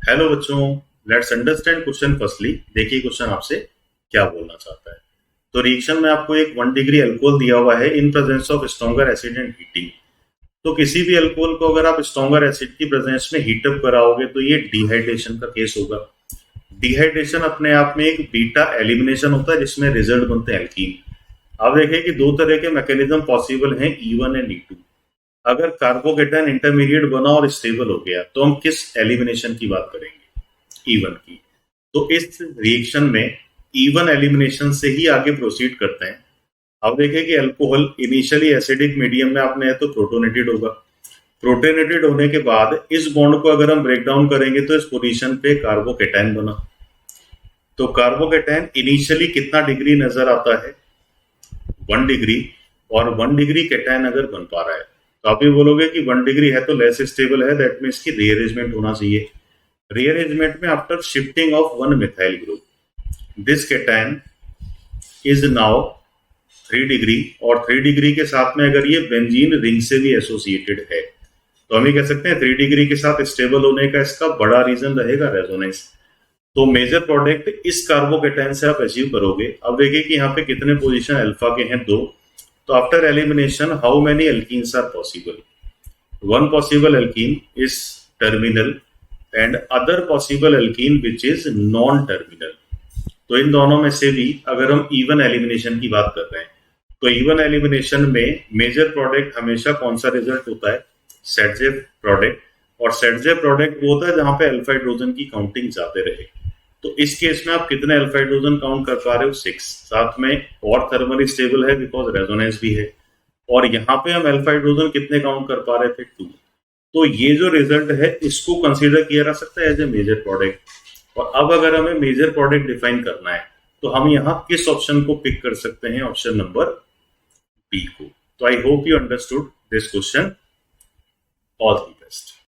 Hello बच्चों, let's understand question firstly. देखिए question आपसे क्या बोलना चाहता है। तो रिएक्शन में आपको एक 1 डिग्री अल्कोहल दिया हुआ है in presence of stronger acid and heating. तो किसी भी अल्कोहल को अगर आप स्ट्रॉन्गर एसिड की प्रेजेंस में हीटअप कराओगे तो ये डिहाइड्रेशन का केस होगा। डिहाइड्रेशन अपने आप में एक बीटा एलिमिनेशन होता है जिसमें रिजल्ट बनते हैं एल्कीन। आप देखें कि दो तरह के मैकेनिज्म पॉसिबल हैं, E1 एंड E2। अगर कार्बोकेटायन इंटरमीडिएट बना और स्टेबल हो गया तो हम किस एलिमिनेशन की बात करेंगे? E1 की। तो इस रिएक्शन में E1 एलिमिनेशन से ही आगे प्रोसीड करते हैं। अब देखें कि अल्कोहल इनिशियली एसिडिक मीडियम में आपने है तो प्रोटोनेटेड होगा। प्रोटोनेटेड होने के बाद इस बॉन्ड को अगर हम ब्रेक डाउन करेंगे तो इस पोजीशन पे कार्बोकेटायन बना। तो कार्बोकेटायन इनिशियली कितना डिग्री नजर आता है? 1 डिग्री। और 1 डिग्री कैटायन अगर बन पा रहा है तो आप ये बोलोगे कि 1 डिग्री है तो लेस स्टेबल है, दैट मीन्स की रीअरेंजमेंट होना चाहिए। रीअरेंजमेंट में after shifting of 1 methyl group this cation is now 3 degree, और 3 डिग्री के साथ में अगर ये बेंजीन रिंग से भी एसोसिएटेड है तो हम ये कह सकते हैं 3 डिग्री के साथ स्टेबल होने का इसका बड़ा रीजन रहेगा रेजोनेंस। तो मेजर प्रोडक्ट इस कार्बोकेटायन से आप अचीव करोगे। अब देखिए कि यहाँ पे कितने पोजीशन अल्फा के हैं, 2। तो after elimination how many alkenes are possible? One possible alkene is terminal and other possible alkene which is non terminal. तो इन दोनों में से भी अगर हम इवन एलिमिनेशन की बात कर रहे हैं तो इवन एलिमिनेशन में मेजर प्रोडक्ट हमेशा कौन सा रिजल्ट होता है? सेडजेव प्रोडक्ट। और सेडजेव प्रोडक्ट वो होता है जहां पे अल्फा हाइड्रोजन की काउंटिंग ज्यादा रहे। तो इस केस में आप कितने अल्फा हाइड्रोजन काउंट कर पा रहे हो? 6। साथ में और थर्मली स्टेबल है बिकॉज रेजोनेंस भी है। और यहाँ पे हम अल्फा हाइड्रोजन कितने काउंट कर पा रहे थे? 2। तो ये जो रिजल्ट है इसको कंसीडर किया जा सकता है एज ए मेजर प्रोडक्ट। और अब अगर हमें मेजर प्रोडक्ट डिफाइन करना है तो हम यहाँ किस ऑप्शन को पिक कर सकते हैं? ऑप्शन नंबर बी को। तो I hope you understood this question. All the best.